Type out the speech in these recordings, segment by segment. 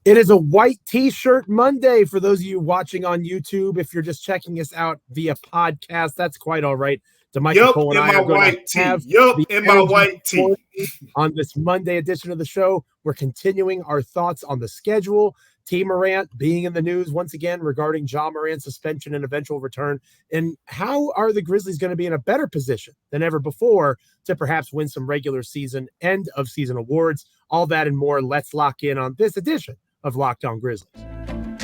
It is a white T-shirt Monday for those of you watching on YouTube. If you're just checking us out via podcast, that's quite all right. Damichael Yup, Cole and in I my are going to white tee. have Yup, the in my energy white tee. on this Monday edition of the show. We're continuing our thoughts on the schedule. Ja Morant being in the news once again regarding Ja Morant's suspension and eventual return. And how are the Grizzlies going to be in a better position than ever before to perhaps win some regular season, end of season awards? All that and more. Let's lock in on this edition of Locked On Grizzlies.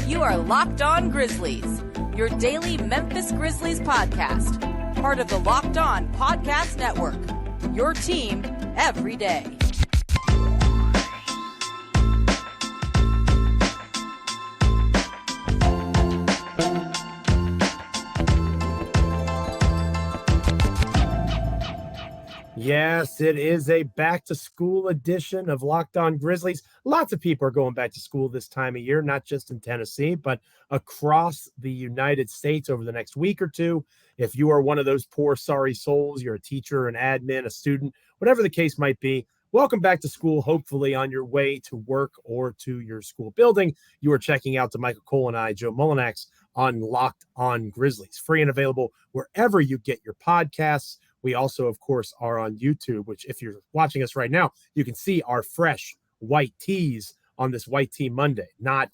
You are Locked On Grizzlies, your daily Memphis Grizzlies podcast, part of the Locked On Podcast Network, your team every day. Yes, it is a back-to-school edition of Locked On Grizzlies. Lots of people are going back to school this time of year, not just in Tennessee, but across the United States over the next week or two. If you are one of those poor, sorry souls, you're a teacher, an admin, a student, whatever the case might be, welcome back to school, hopefully on your way to work or to your school building. You are checking out Damichael Cole and I, Ja Mullinax, on Locked On Grizzlies, free and available wherever you get your podcasts. We also, of course, are on YouTube, which if you're watching us right now, you can see our fresh white tees on this White Tee Monday. Not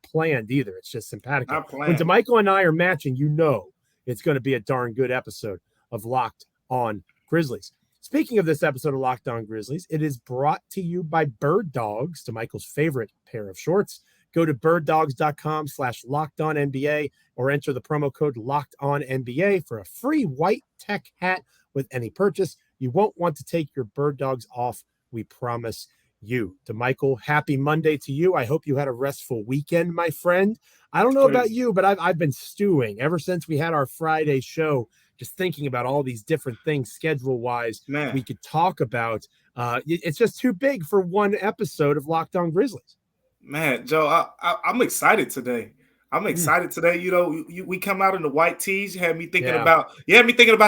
planned either. It's just simpatico. When Damichael and I are matching, you know it's going to be a darn good episode of Locked On Grizzlies. Speaking of this episode of Locked On Grizzlies, it is brought to you by Birddogs, Damichael's favorite pair of shorts. Go to birddogs.com/LockedOnNBA or enter the promo code LockedOnNBA for a free white tech hat with any purchase. You won't want to take your Bird Dogs off, we promise you. Damichael, happy Monday to you. I hope you had a restful weekend, my friend. I don't know about you, but I've been stewing ever since we had our Friday show, just thinking about all these different things schedule-wise we could talk about. It's just too big for one episode of Locked On Grizzlies. Man, Joe, I'm excited today. I'm excited today. You know, we come out in the white tees. You had me thinking about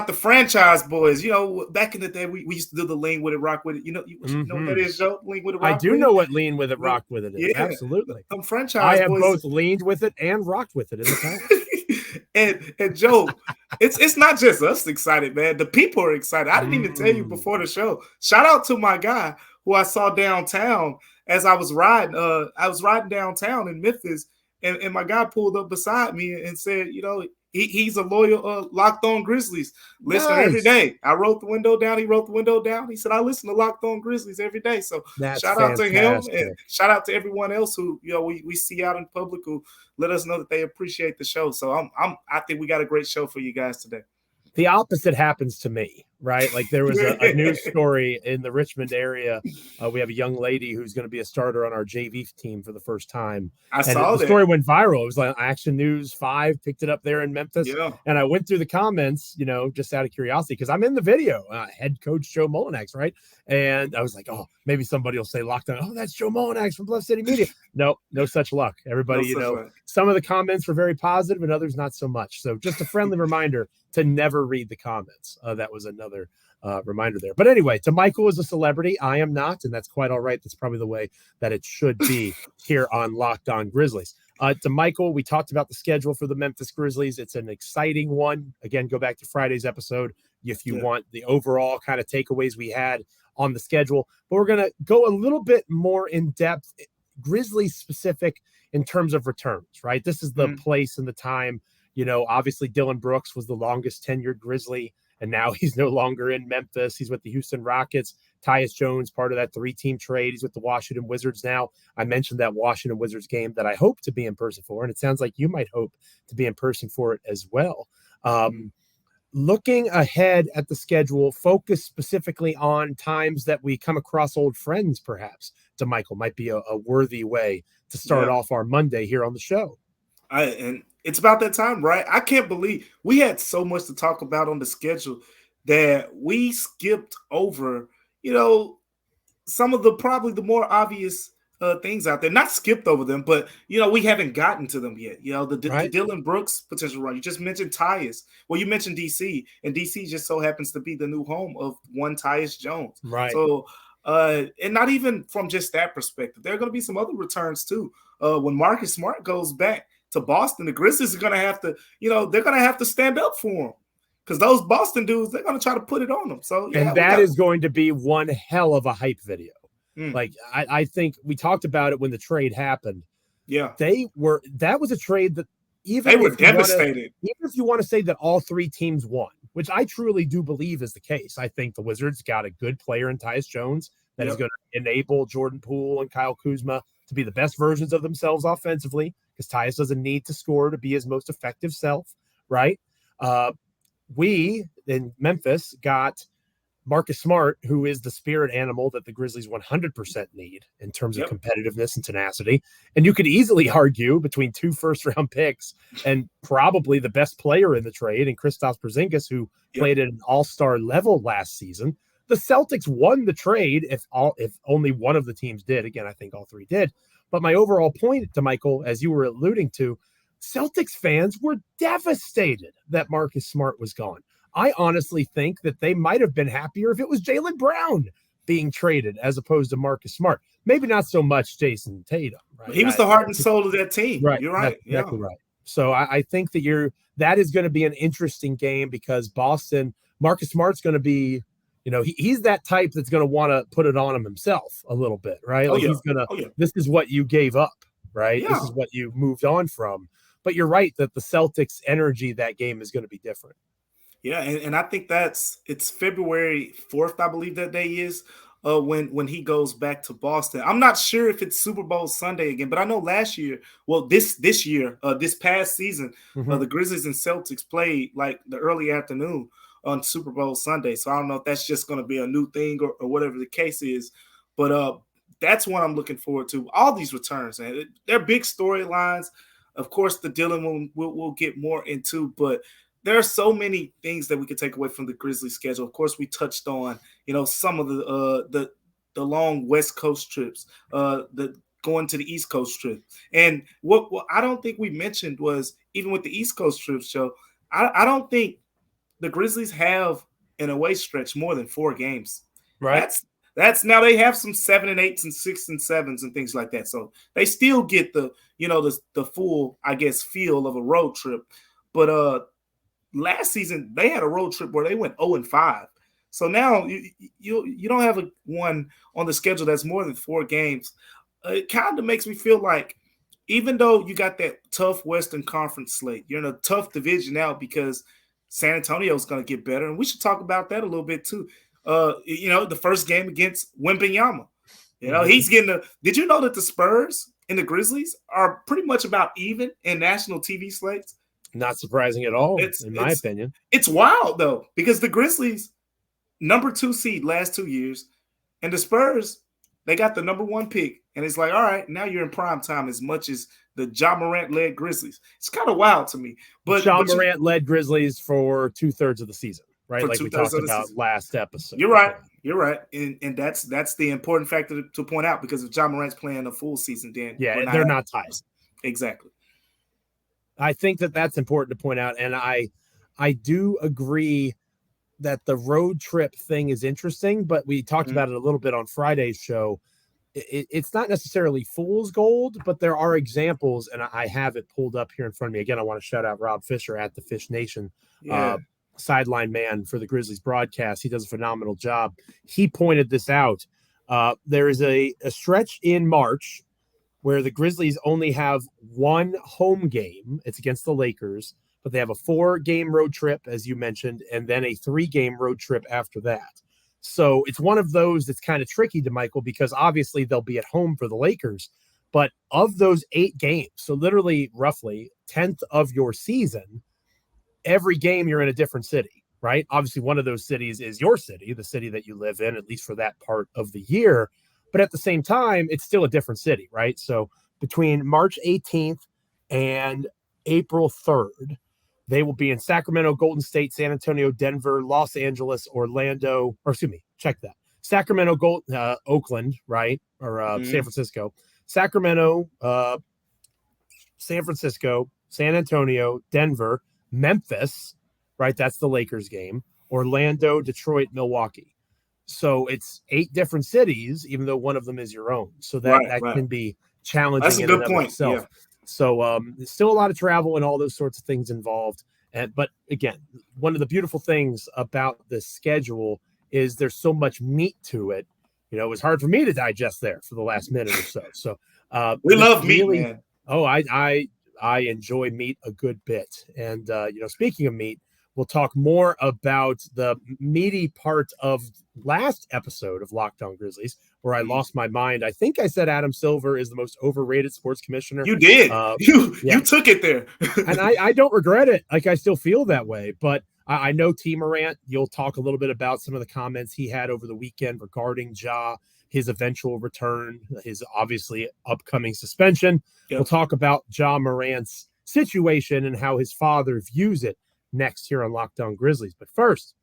the franchise boys. You know, back in the day, we used to do the lean with it, rock with it. You know what that is, Joe? Lean with it, rock I do with know it. What lean with it, rock with it is. Yeah, absolutely. Some franchise I have boys. both leaned with it and rocked with it in the past. and Joe, it's not just us excited, man. The people are excited. I didn't even tell you before the show. Shout out to my guy who I saw downtown as I was riding. I was riding downtown in Memphis. And my guy pulled up beside me and said, you know, he's a loyal Locked On Grizzlies listener every day. I wrote the window down. He wrote the window down. He said, I listen to Locked On Grizzlies every day. So shout out to him and shout out to everyone else who, you know, we see out in public who let us know that they appreciate the show. So I think we got a great show for you guys today. The opposite happens to me, right? Like there was a news story in the Richmond area. We have a young lady who's going to be a starter on our JV team for the first time. I saw the story went viral. It was like Action News 5 picked it up there in Memphis. Yeah. And I went through the comments, you know, just out of curiosity, because I'm in the video, head coach Ja Morant, right? And I was like, oh, maybe somebody will say Locked On. Oh, that's Ja Morant from Bluff City Media. No such luck. Everybody, some of the comments were very positive and others not so much. So just a friendly reminder to never read the comments. That was another reminder there. But anyway, Damichael is a celebrity. I am not, and that's quite all right. That's probably the way that it should be here on Locked On Grizzlies. Damichael, we talked about the schedule for the Memphis Grizzlies. It's an exciting one. Again, go back to Friday's episode if you want the overall kind of takeaways we had on the schedule. But we're going to go a little bit more in depth, Grizzlies specific in terms of returns, right? This is the place and the time. You know, obviously Dylan Brooks was the longest tenured Grizzly, and now he's no longer in Memphis. He's with the Houston Rockets. Tyus Jones, part of that 3-team trade. He's with the Washington Wizards now. I mentioned that Washington Wizards game that I hope to be in person for, and it sounds like you might hope to be in person for it as well. Looking ahead at the schedule, focus specifically on times that we come across old friends, perhaps, Damichael, might be a worthy way to start off our Monday here on the show. And it's about that time, right? I can't believe we had so much to talk about on the schedule that we skipped over, you know, some of probably the more obvious things out there. Not skipped over them, but, you know, we haven't gotten to them yet. You know, the Dylan Brooks potential run. You just mentioned Tyus. Well, you mentioned DC, and DC just so happens to be the new home of one Tyus Jones. Right. So And not even from just that perspective. There are going to be some other returns too. When Marcus Smart goes back to Boston, the Grizzlies are going to have to, they're going to have to stand up for him. Because those Boston dudes, they're going to try to put it on them. So, yeah, and that is going to be one hell of a hype video. Like, I think we talked about it when the trade happened. Yeah. That was a trade that they were devastated. Even if you want to say that all three teams won, which I truly do believe is the case. I think the Wizards got a good player in Tyus Jones that is going to enable Jordan Poole and Kyle Kuzma to be the best versions of themselves offensively, because Tyus doesn't need to score to be his most effective self, right? We in Memphis got Marcus Smart, who is the spirit animal that the Grizzlies 100% need in terms of competitiveness and tenacity. And you could easily argue between 2 first-round picks and probably the best player in the trade, and Kristaps Porzingis, who played at an all-star level last season. The Celtics won the trade if only one of the teams did. Again, I think all three did. But my overall point, Damichael, as you were alluding to, Celtics fans were devastated that Marcus Smart was gone. I honestly think that they might have been happier if it was Jaylen Brown being traded as opposed to Marcus Smart. Maybe not so much Jason Tatum. Right? He was the heart and soul of that team. Right. You're right. That's exactly right. So I think that that is going to be an interesting game, because Boston, Marcus Smart's going to be, he's that type that's going to want to put it on him himself a little bit, right? He's going to, this is what you gave up, right? Yeah. This is what you moved on from. But you're right that the Celtics' energy that game is going to be different. Yeah, and I think it's February 4th, I believe that day is, when he goes back to Boston. I'm not sure if it's Super Bowl Sunday again, but I know last year, this year, this past season, the Grizzlies and Celtics played like the early afternoon on Super Bowl Sunday. So I don't know if that's just going to be a new thing or whatever the case is, but that's what I'm looking forward to. All these returns, and they're big storylines. Of course, the Dylan one we'll get more into, but there are so many things that we could take away from the Grizzlies schedule. Of course, we touched on, some of the long West Coast trips, the going to the East Coast trip. And what I don't think we mentioned was, even with the East Coast trips, Joe, I don't think the Grizzlies have an away stretch more than 4 games. Right. That's now they have some 7 and 8s and 6 and 7s and things like that. So they still get the full, I guess, feel of a road trip. But last season they had a road trip where they went 0-5. So now you don't have one on the schedule that's more than 4 games. It kind of makes me feel like, even though you got that tough Western Conference slate, you're in a tough division now because San Antonio is going to get better, and we should talk about that a little bit too. The first game against Wembanyama, he's getting did you know that the Spurs and the Grizzlies are pretty much about even in national TV slates? Not surprising at all, in my opinion. It's wild, though, because the Grizzlies, number 2 seed last 2 years, and the Spurs, they got the number 1 pick. And it's like, all right, now you're in prime time as much as the Ja Morant-led Grizzlies. It's kind of wild to me. But Ja Morant-led Grizzlies for 2/3 of the season, right? Like we talked about last episode. You're right. You're right. And that's the important factor to point out, because if Ja Morant's playing a full season, then they're not tied. Exactly. I think that's important to point out. And I do agree that the road trip thing is interesting, but we talked about it a little bit on Friday's show. It's not necessarily fool's gold, but there are examples, and I have it pulled up here in front of me. Again, I want to shout out Rob Fisher at the Fish Nation, sideline man for the Grizzlies broadcast. He does a phenomenal job. He pointed this out. There is a stretch in March where the Grizzlies only have 1 home game. It's against the Lakers, but they have a 4-game road trip, as you mentioned, and then a 3-game road trip after that. So it's one of those that's kind of tricky, Damichael, because obviously they'll be at home for the Lakers. But of those 8 games, so literally roughly 10th of your season, every game you're in a different city, right? Obviously, one of those cities is your city, the city that you live in, at least for that part of the year. But at the same time, it's still a different city, right? So between March 18th and April 3rd, they will be in Sacramento, Golden State, San Antonio, Denver, Los Angeles, Orlando, or excuse me, check that. Sacramento, Oakland, right? Or San Francisco. Sacramento, San Francisco, San Antonio, Denver, Memphis, right? That's the Lakers game. Orlando, Detroit, Milwaukee. So it's 8 different cities, even though one of them is your own. So that can be challenging. That's a in good and of point. itself. Yeah. So there's still a lot of travel and all those sorts of things involved. But again, one of the beautiful things about the schedule is there's so much meat to it. You know, it was hard for me to digest there for the last minute or so. So we love meat, man. Oh, I enjoy meat a good bit. And speaking of meat, we'll talk more about the meaty part of last episode of Locked On Grizzlies, where I lost my mind. I think I said Adam Silver is the most overrated sports commissioner. You did. You took it there. And I don't regret it. Like, I still feel that way. But I know Ja Morant, you'll talk a little bit about some of the comments he had over the weekend regarding Ja, his eventual return, his obviously upcoming suspension. Yep. We'll talk about Ja Morant's situation and how his father views it next here on Locked On Grizzlies. But first,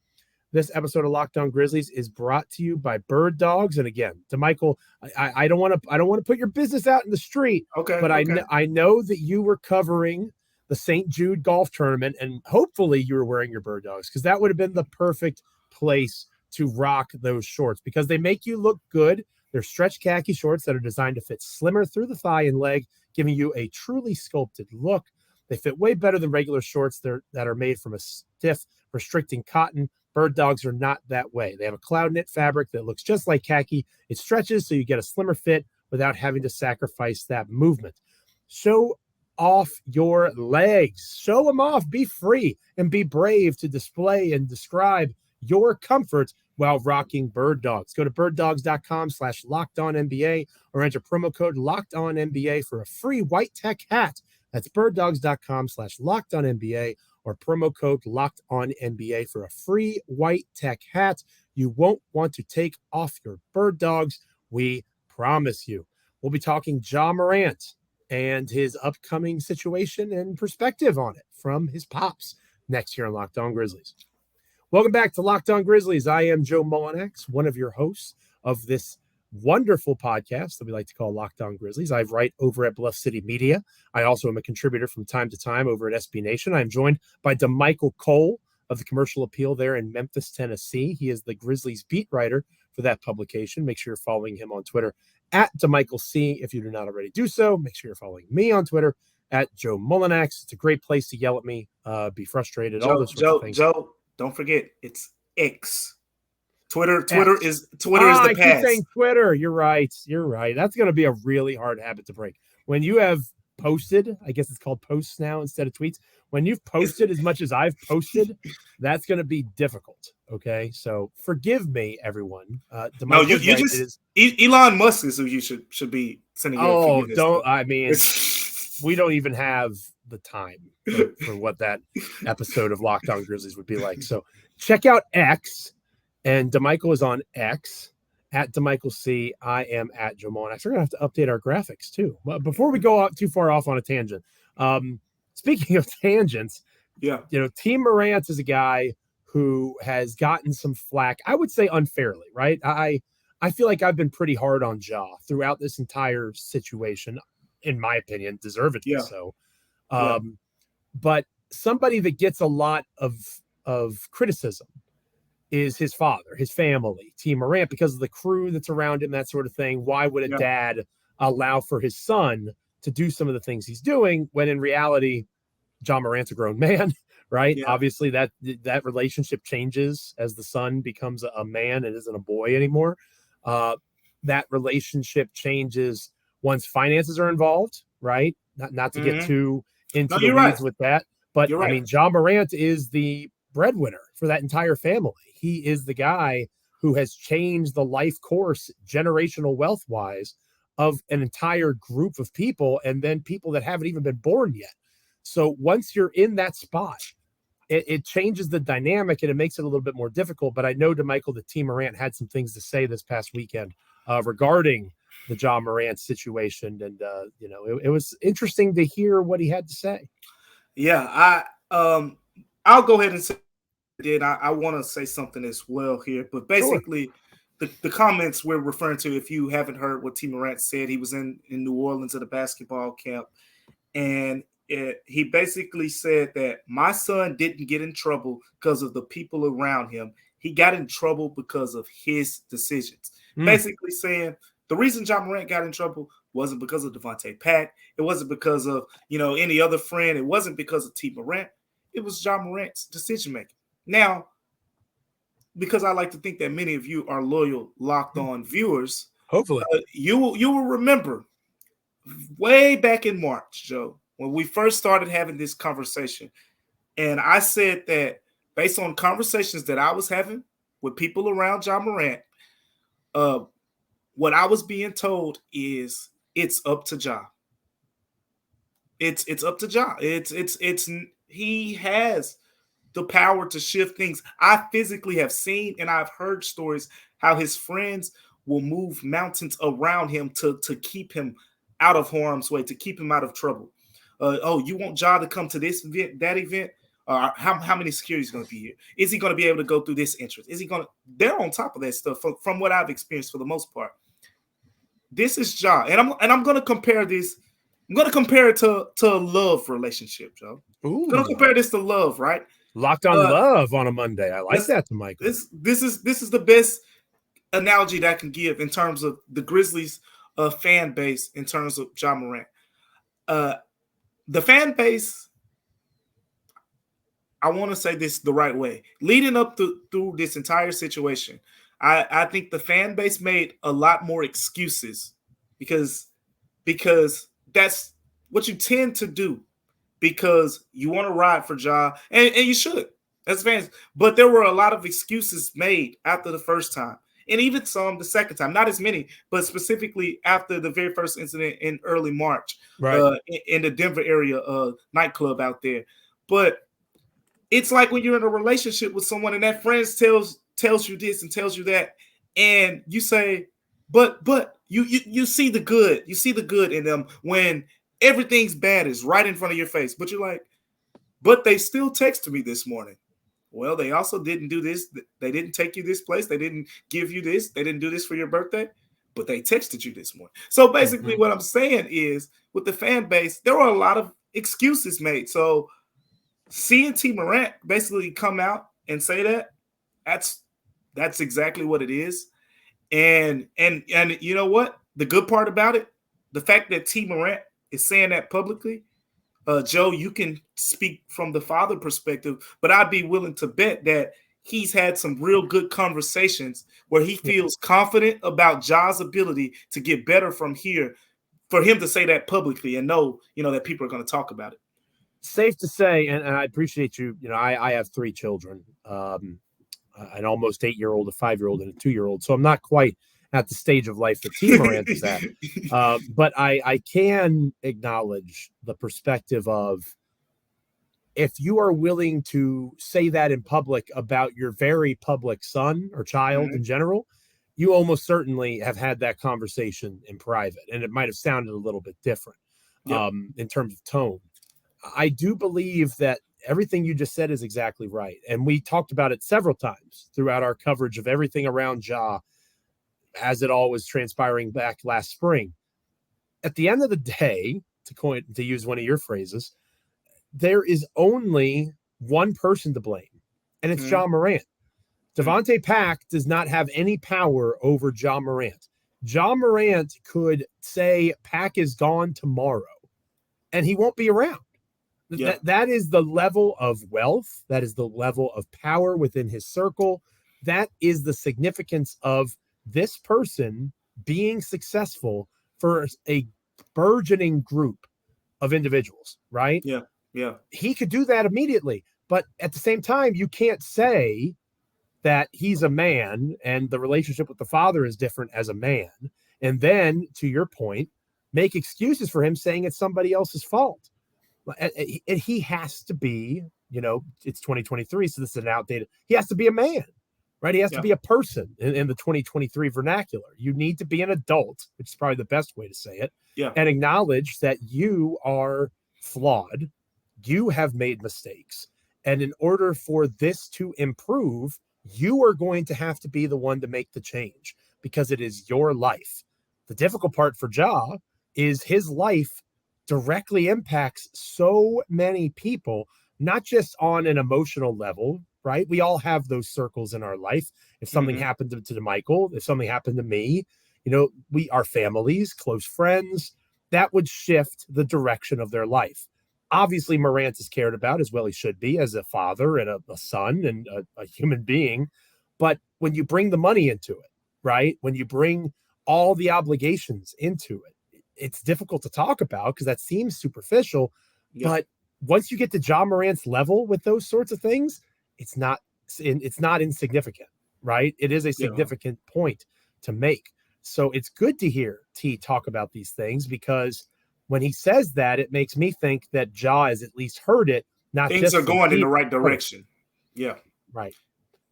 this episode of Locked On Grizzlies is brought to you by Birddogs. And again, Damichael, I don't want to put your business out in the street. Okay. But I know that you were covering the St. Jude golf tournament, and hopefully you were wearing your Birddogs, because that would have been the perfect place to rock those shorts, because they make you look good. They're stretch khaki shorts that are designed to fit slimmer through the thigh and leg, giving you a truly sculpted look. They fit way better than regular shorts that are made from a stiff, restricting cotton. Birddogs are not that way. They have a cloud knit fabric that looks just like khaki. It stretches so you get a slimmer fit without having to sacrifice that movement. Show off your legs. Show them off. Be free and be brave to display and describe your comfort while rocking Birddogs. Go to birddogs.com/LockedOnNBA or enter promo code LockedOnNBA for a free white tech hat. That's birddogs.com/LockedOnNBA or promo code LockedOnNBA for a free white tech hat. You won't want to take off your Birddogs. We promise you. We'll be talking Ja Morant and his upcoming situation and perspective on it from his pops next year on Locked On Grizzlies. Welcome back to Locked On Grizzlies. I am Joe Mullinax, one of your hosts of this wonderful podcast that we like to call Locked On Grizzlies. I write over at Bluff City Media. I also am a contributor from time to time over at SB Nation. I'm joined by Damichael Cole of the Commercial Appeal there in Memphis, Tennessee. He is the Grizzlies beat writer for that publication. Make sure you're following him on Twitter at Damichael C. If you do not already do so, make sure you're following me on Twitter at Joe Mullinax. It's a great place to yell at me, be frustrated, all those sorts of things. Joe, don't forget, it's X. Twitter is the past. I keep saying Twitter. You're right. That's going to be a really hard habit to break. When you have posted, I guess it's called posts now instead of tweets. When you've posted as much as I've posted, that's going to be difficult. Okay, so forgive me, everyone. No, you just Elon Musk is who you should be sending. Oh, don't. I mean, we don't even have the time for what that episode of Locked On Grizzlies would be like. So check out X. And Damichael is on X at Damichael C. I am at Joe Mullinax. We're going to have to update our graphics too. But before we go out too far off on a tangent, speaking of tangents, Ja Morant is a guy who has gotten some flack, I would say unfairly, right? I feel like I've been pretty hard on Ja throughout this entire situation, in my opinion, deservedly so. But somebody that gets a lot of criticism is his father, his family, Ja Morant, because of the crew that's around him, that sort of thing. Why would a dad allow for his son to do some of the things he's doing when in reality, Ja Morant's a grown man, right? Yeah. Obviously that relationship changes as the son becomes a man and isn't a boy anymore. That relationship changes once finances are involved, right? Not to get too into the weeds with that. But I mean, Ja Morant is the breadwinner for that entire family. He is the guy who has changed the life course, generational wealth wise, of an entire group of people, and then people that haven't even been born yet. So once you're in that spot, it changes the dynamic and it makes it a little bit more difficult. But I know, Damichael, that Ja Morant had some things to say this past weekend regarding the Ja Morant situation. And, it was interesting to hear what he had to say. Yeah, I'll go ahead and say it. I want to say something as well here. But basically, the comments we're referring to, if you haven't heard what Ja Morant said, he was in New Orleans at a basketball camp. And he basically said that my son didn't get in trouble because of the people around him. he got in trouble because of his decisions. Basically saying the reason Ja Morant got in trouble wasn't because of Devontae Pack. It wasn't because of, any other friend. It wasn't because of T. Morant. It was Ja Morant's decision making. Now, because I like to think that many of you are loyal, locked on viewers, hopefully you will remember way back in March, Joe, when we first started having this conversation. And I said that based on conversations that I was having with people around Ja Morant, what I was being told is it's up to Ja. It's up to Ja. He has the power to shift things. I physically have seen and I've heard stories how his friends will move mountains around him to keep him out of harm's way, to keep him out of trouble. You want Ja to come to this event, that event? How many security is going to be here? Is he going to be able to go through this entrance? Is he going to? They're on top of that stuff from what I've experienced for the most part. This is Ja, and I'm going to compare this. I'm going to compare it to a love relationship, Joe. I'm going to compare this to love, right? Locked on love on a Monday. I like that, Damichael. This is the best analogy that I can give in terms of the Grizzlies fan base in terms of Ja Morant. The fan base, I want to say this the right way. Leading up through this entire situation, I think the fan base made a lot more excuses because that's what you tend to do, because you want to ride for Ja, and you should as fans. But there were a lot of excuses made after the first time, and even some the second time. Not as many, but specifically after the very first incident in early March, right, in the Denver area nightclub out there. But it's like when you're in a relationship with someone and that friend tells you this and tells you that, and you say, but you see the good. You see the good in them when everything's bad is right in front of your face. But you're like, but they still texted me this morning. Well, they also didn't do this. They didn't take you this place. They didn't give you this. They didn't do this for your birthday, but they texted you this morning. So basically what I'm saying is, with the fan base, there were a lot of excuses made. So seeing T. Morant basically come out and say that's exactly what it is. And you know what? The good part about it, the fact that T. Morant is saying that publicly, Joe, you can speak from the father perspective, but I'd be willing to bet that he's had some real good conversations where he feels confident about Ja's ability to get better from here, for him to say that publicly and know, that people are going to talk about it. Safe to say, and I appreciate you. I have 3 children, an almost 8-year-old, a 5-year-old, and a 2-year-old. So I'm not quite at the stage of life that T. Morant is at. But I can acknowledge the perspective of, if you are willing to say that in public about your very public son or child in general, you almost certainly have had that conversation in private, and it might have sounded a little bit different in terms of tone. I do believe that everything you just said is exactly right. And we talked about it several times throughout our coverage of everything around Ja as it all was transpiring back last spring. At the end of the day, to use one of your phrases, there is only one person to blame, and it's Ja Morant. Devontae Pack does not have any power over Ja Morant. Ja Morant could say Pack is gone tomorrow, and he won't be around. Yeah. That is the level of wealth. That is the level of power within his circle. That is the significance of this person being successful for a burgeoning group of individuals, right? Yeah. He could do that immediately. But at the same time, you can't say that he's a man and the relationship with the father is different as a man. And then, to your point, make excuses for him saying it's somebody else's fault. He has to be, it's 2023, so this is an outdated. He has to be a man, right? He has to be a person in the 2023 vernacular. You need to be an adult, which is probably the best way to say it, and acknowledge that you are flawed. You have made mistakes. And in order for this to improve, you are going to have to be the one to make the change, because it is your life. The difficult part for Ja is his life directly impacts so many people, not just on an emotional level, right? We all have those circles in our life. If something happened to Damichael, if something happened to me, we are families, close friends, that would shift the direction of their life. Obviously, Morant is cared about as well he should be as a father and a son and a human being. But when you bring the money into it, right, when you bring all the obligations into it, it's difficult to talk about because that seems superficial. Yep. But once you get to Ja Morant's level with those sorts of things, it's not insignificant, right? It is a significant point to make. So it's good to hear T talk about these things because when he says that, it makes me think that Ja has at least heard it. Not things just are going in the right direction. Yeah. Right.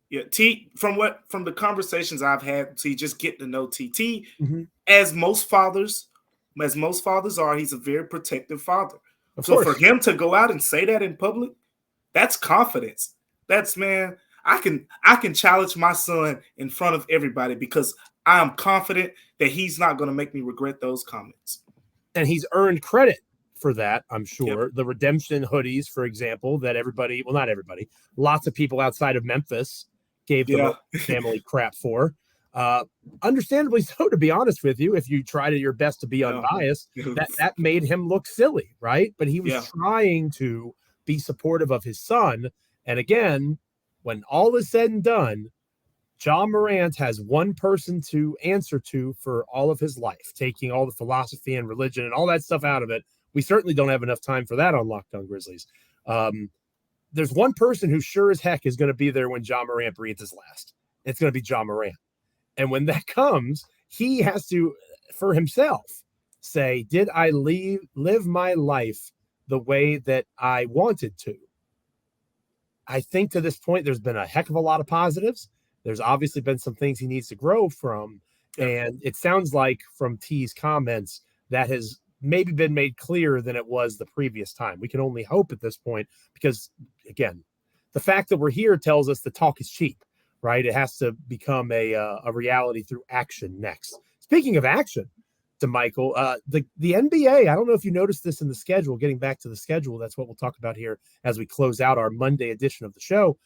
Yeah. T, from the conversations I've had, T, just get to know T. As most fathers are, he's a very protective father. Of course. For him to go out and say that in public, that's confidence. That's, man, I can challenge my son in front of everybody because I am confident that he's not going to make me regret those comments. And he's earned credit for that, I'm sure. Yep. The redemption hoodies, for example, that everybody, well, not everybody, lots of people outside of Memphis gave the family crap for. Understandably so, to be honest with you, if you try to your best to be unbiased, that made him look silly, right? But he was trying to be supportive of his son. And again, when all is said and done, Ja Morant has one person to answer to for all of his life, taking all the philosophy and religion and all that stuff out of it. We certainly don't have enough time for that on Locked On Grizzlies. There's one person who sure as heck is going to be there when Ja Morant breathes his last. It's going to be Ja Morant. And when that comes, he has to, for himself, say, did I live my life the way that I wanted to? I think to this point, there's been a heck of a lot of positives. There's obviously been some things he needs to grow from. And it sounds like from T's comments that has maybe been made clearer than it was the previous time. We can only hope at this point because, again, the fact that we're here tells us the talk is cheap, right? It has to become a reality through action next. Speaking of action, Damichael, the NBA, I don't know if you noticed this in the schedule, getting back to the schedule, that's what we'll talk about here as we close out our Monday edition of the show.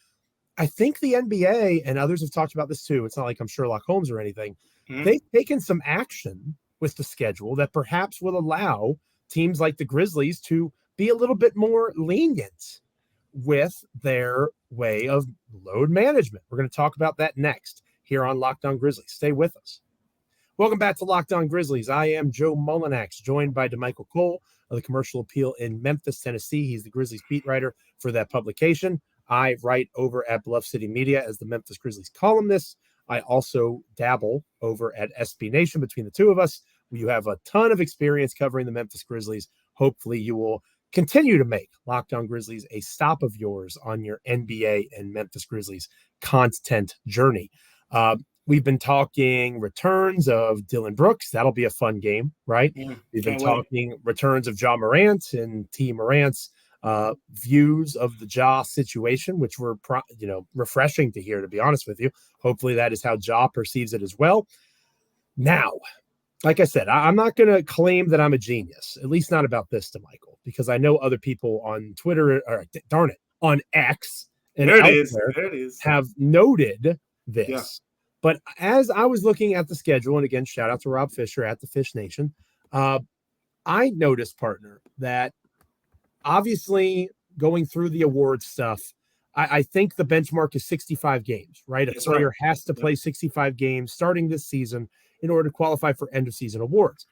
I think the NBA, and others have talked about this too, it's not like I'm Sherlock Holmes or anything, they've taken some action with the schedule that perhaps will allow teams like the Grizzlies to be a little bit more lenient with their way of load management. We're going to talk about that next here on Locked On Grizzlies. Stay with us. Welcome back to Locked On Grizzlies. I am Joe Mullinax, joined by Damichael Cole of the Commercial Appeal in Memphis, Tennessee. He's the Grizzlies beat writer for that publication. I write over at Bluff City Media as the Memphis Grizzlies columnist. I also dabble over at SB Nation. Between the two of us, you have a ton of experience covering the Memphis Grizzlies. Hopefully you will continue to make Locked On Grizzlies a stop of yours on your NBA and Memphis Grizzlies content journey. We've been talking returns of Dylan Brooks. That'll be a fun game, right? We've been talking returns of Ja Morant and T. Morant's views of the Ja situation, which were refreshing to hear, to be honest with you. Hopefully that is how Ja perceives it as well. Now, like I said, I'm not going to claim that I'm a genius, at least not about this, Damichael, because I know other people on Twitter, or darn it, on X and there it is, have noted this. Yeah. But as I was looking at the schedule, and again, shout out to Rob Fisher at the Fish Nation, I noticed, partner, that obviously going through the awards stuff, I think the benchmark is 65 games, right? A player has to play 65 games starting this season in order to qualify for end-of-season awards.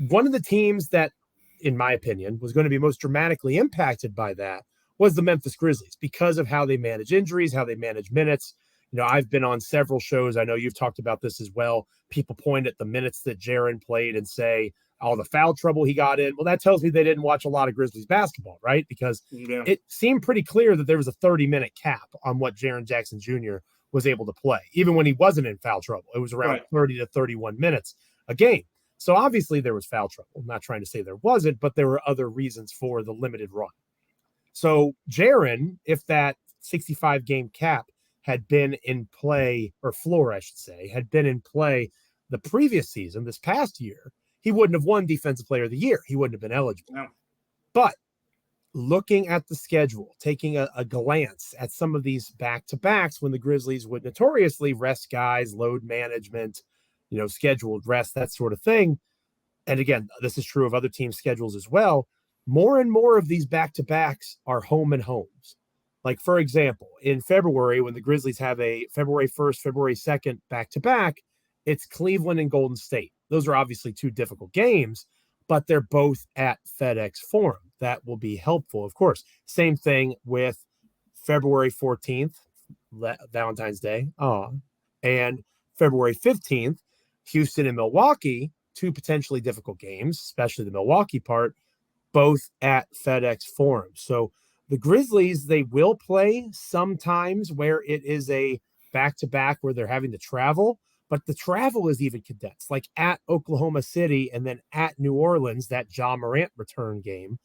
One of the teams that, in my opinion, was going to be most dramatically impacted by that was the Memphis Grizzlies because of how they manage injuries, how they manage minutes. I've been on several shows. I know you've talked about this as well. People point at the minutes that Jaren played and say, all the foul trouble he got in. Well, that tells me they didn't watch a lot of Grizzlies basketball, right? Because it seemed pretty clear that there was a 30-minute cap on what Jaren Jackson Jr. was able to play, even when he wasn't in foul trouble. It was around 30 to 31 minutes a game. So obviously there was foul trouble. I'm not trying to say there wasn't, but there were other reasons for the limited run. So Jaren, if that 65-game cap had been in play, or floor, I should say, had been in play the previous season, this past year, he wouldn't have won Defensive Player of the Year. He wouldn't have been eligible. No. But looking at the schedule, taking a glance at some of these back-to-backs when the Grizzlies would notoriously rest guys, load management, scheduled rest, that sort of thing. And again, this is true of other teams' schedules as well. More and more of these back-to-backs are home and homes. Like, for example, in February, when the Grizzlies have a February 1st, February 2nd back-to-back, it's Cleveland and Golden State. Those are obviously two difficult games, but they're both at FedEx Forum. That will be helpful, of course. Same thing with February 14th, Valentine's Day, and February 15th, Houston and Milwaukee, two potentially difficult games, especially the Milwaukee part, both at FedEx Forum. So the Grizzlies, they will play sometimes where it is a back-to-back where they're having to travel, but the travel is even condensed, like at Oklahoma City and then at New Orleans, that Ja Morant return game.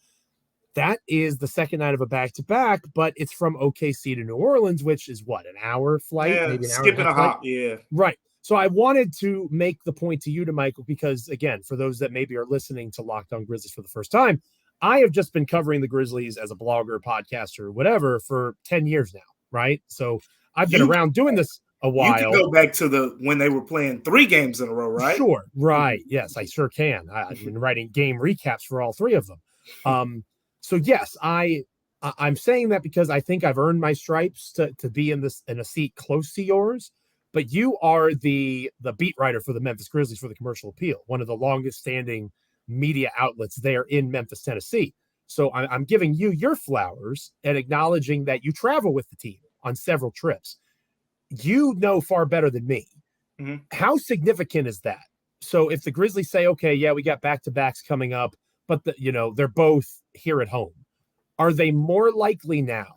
That is the second night of a back-to-back, but it's from OKC to New Orleans, which is what, an hour flight? Yeah, maybe an hour skipping and a half a hop, flight? yeah. Right. So I wanted to make the point to you, Damichael, because, again, for those that maybe are listening to Locked On Grizzlies for the first time, I have just been covering the Grizzlies as a blogger, podcaster, whatever, for 10 years now, right? So I've been around doing this a while. You can go back to when they were playing 3 games in a row, right? Sure, right. Yes, I sure can. I've been writing game recaps for all 3 of them. So yes, I'm saying that because I think I've earned my stripes to be in a seat close to yours. But you are the beat writer for the Memphis Grizzlies for the Commercial Appeal, one of the longest standing media outlets there in Memphis, Tennessee. So I'm giving you your flowers and acknowledging that you travel with the team on several trips. You know far better than me. Mm-hmm. How significant is that? So if the Grizzlies say, okay, yeah, we got back-to-backs coming up, but they're both here at home, are they more likely now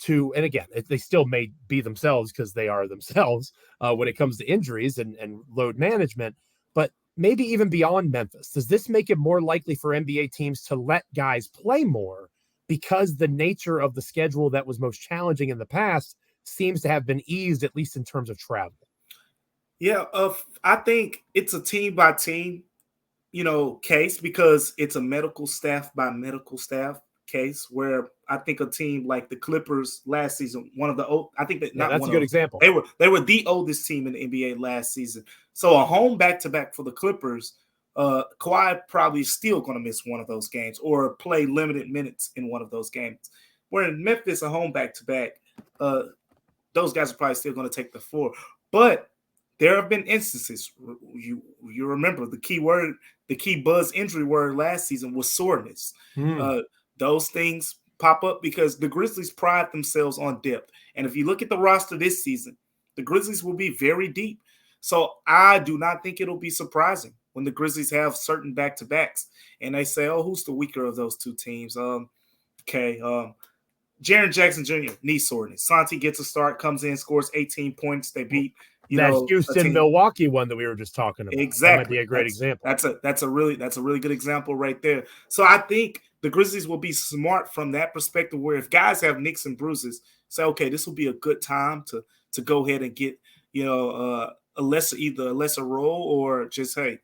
to, and again, they still may be themselves because they are themselves when it comes to injuries and load management, but maybe even beyond Memphis, does this make it more likely for NBA teams to let guys play more because the nature of the schedule that was most challenging in the past seems to have been eased, at least in terms of travel? Yeah, I think it's a team by team, case, because it's a medical staff by medical staff case, where I think a team like the Clippers last season, that's a good example. They were the oldest team in the NBA last season. So a home back-to-back for the Clippers, Kawhi probably still going to miss one of those games or play limited minutes in one of those games. Where in Memphis, a home back-to-back, those guys are probably still going to take the floor. But there have been instances, you remember the key buzz injury word last season was soreness. Those things pop up because the Grizzlies pride themselves on depth. And if you look at the roster this season, the Grizzlies will be very deep. So I do not think it'll be surprising when the Grizzlies have certain back-to-backs and they say, oh, who's the weaker of those two teams? Jaren Jackson Jr., knee soreness. Santi gets a start, comes in, scores 18 points. They beat that Houston-Milwaukee one that we were just talking about. Exactly. That might be a great example. That's a really good example right there. So I think the Grizzlies will be smart from that perspective, where if guys have nicks and bruises, say, okay, this will be a good time to go ahead and get either a lesser role or just, hey,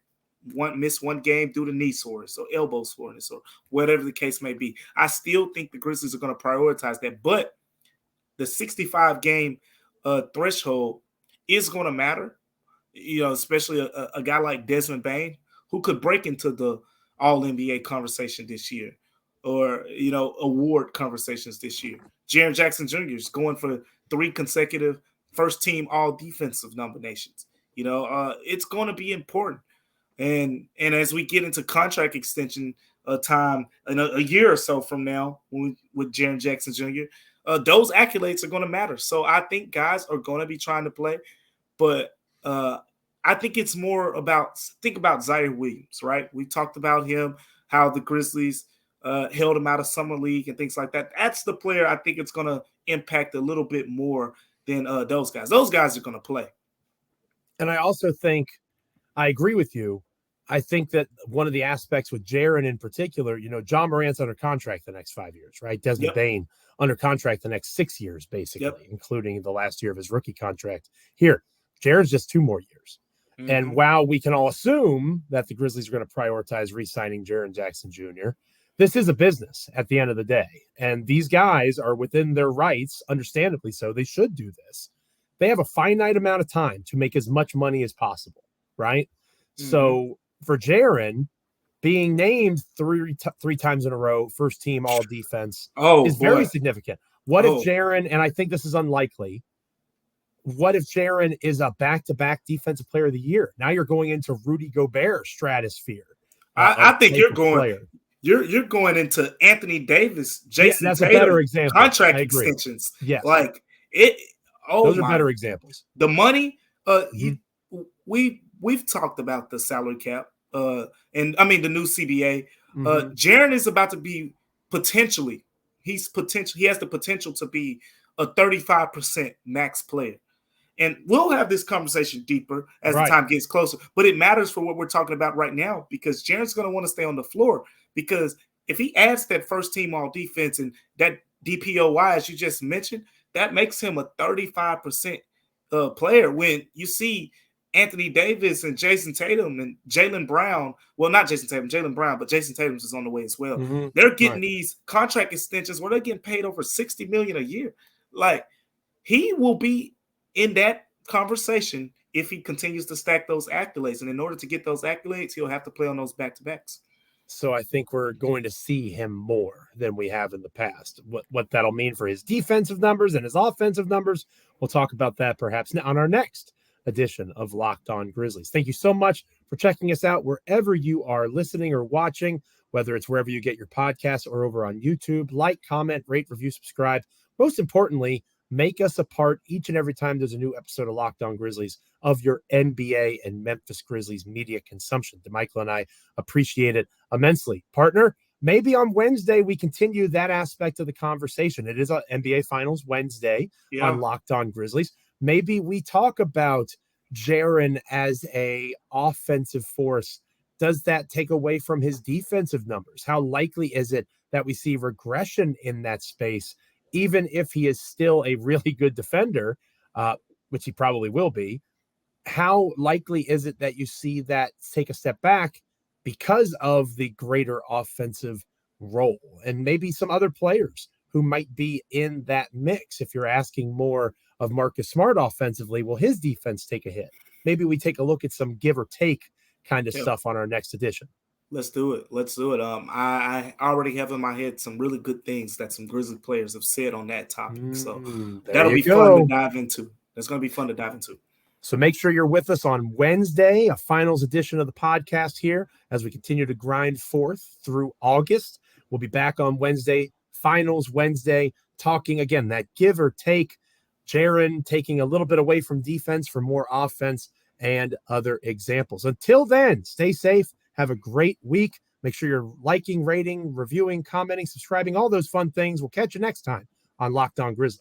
miss one game due to knee soreness or elbow soreness or whatever the case may be. I still think the Grizzlies are going to prioritize that, but the 65 game threshold is going to matter, especially a guy like Desmond Bane, who could break into the All-NBA conversation this year or, award conversations this year. Jaren Jackson Jr. is going for 3 consecutive first-team All-Defensive nominations. It's going to be important. And as we get into contract extension time in a year or so from now with Jaren Jackson Jr., those accolades are going to matter. So I think guys are going to be trying to play, but I think it's more about Zaire Williams, right? We talked about him, how the Grizzlies held him out of summer league and things like that. That's the player I think it's going to impact a little bit more than those guys. Those guys are going to play. And I also think I agree with you. I think that one of the aspects with Jaren in particular, Ja Morant's under contract the next 5 years, right? Desmond Bane under contract the next 6 years, basically, including the last year of his rookie contract. Here, Jaren's just 2 more years. Mm-hmm. And while we can all assume that the Grizzlies are going to prioritize re-signing Jaren Jackson Jr., this is a business at the end of the day. And these guys are within their rights, understandably so. They should do this. They have a finite amount of time to make as much money as possible, right? Mm-hmm. So for Jaren, being named three times in a row, first team all defense is very significant. What if Jaren, and I think this is unlikely, what if Jaren is a back-to-back defensive player of the year? Now you're going into Rudy Gobert stratosphere. I think you're going into Anthony Davis, Jason that's Tatum, a better example. Contract extensions. Yes. Like it. Those are better examples. The money, we've talked about the salary cap, and I mean the new CBA. Jaren is about to be potentially. He has the potential to be a 35% max player. And we'll have this conversation deeper as the time gets closer. But it matters for what we're talking about right now because Jaren's going to want to stay on the floor. Because if he adds that first team all defense and that DPOY, as you just mentioned, that makes him a 35% player. When you see Anthony Davis and Jason Tatum and Jaylen Brown, well, not Jason Tatum, Jaylen Brown, but Jason Tatum's is on the way as well. They're getting these contract extensions where they're getting paid over $60 million a year. Like, he will be in that conversation if he continues to stack those accolades. And in order to get those accolades, he'll have to play on those back-to-backs. So I think we're going to see him more than we have in the past. What that'll mean for his defensive numbers and his offensive numbers, we'll talk about that perhaps on our next edition of Locked On Grizzlies. Thank you so much for checking us out wherever you are listening or watching, whether it's wherever you get your podcasts or over on YouTube. Like, comment, rate, review, subscribe. Most importantly, make us a part each and every time there's a new episode of Locked On Grizzlies of your NBA and Memphis Grizzlies media consumption. Damichael and I appreciate it immensely. Partner, maybe on Wednesday we continue that aspect of the conversation. It is an NBA Finals Wednesday on Locked On Grizzlies. Maybe we talk about Jaren as a offensive force. Does that take away from his defensive numbers? How likely is it that we see regression in that space, even if he is still a really good defender, which he probably will be? How likely is it that you see that take a step back because of the greater offensive role? And maybe some other players who might be in that mix. If you're asking more of Marcus Smart offensively, will his defense take a hit? Maybe we take a look at some give or take kind of stuff on our next edition. Let's do it. I already have in my head some really good things that some Grizzly players have said on that topic. So that'll be fun to dive into. That's going to be fun to dive into. So make sure you're with us on Wednesday, a finals edition of the podcast here as we continue to grind forth through August. We'll be back on Wednesday, Finals Wednesday, talking again, that give or take, Jaren taking a little bit away from defense for more offense and other examples. Until then, stay safe. Have a great week. Make sure you're liking, rating, reviewing, commenting, subscribing, all those fun things. We'll catch you next time on Locked On Grizzlies.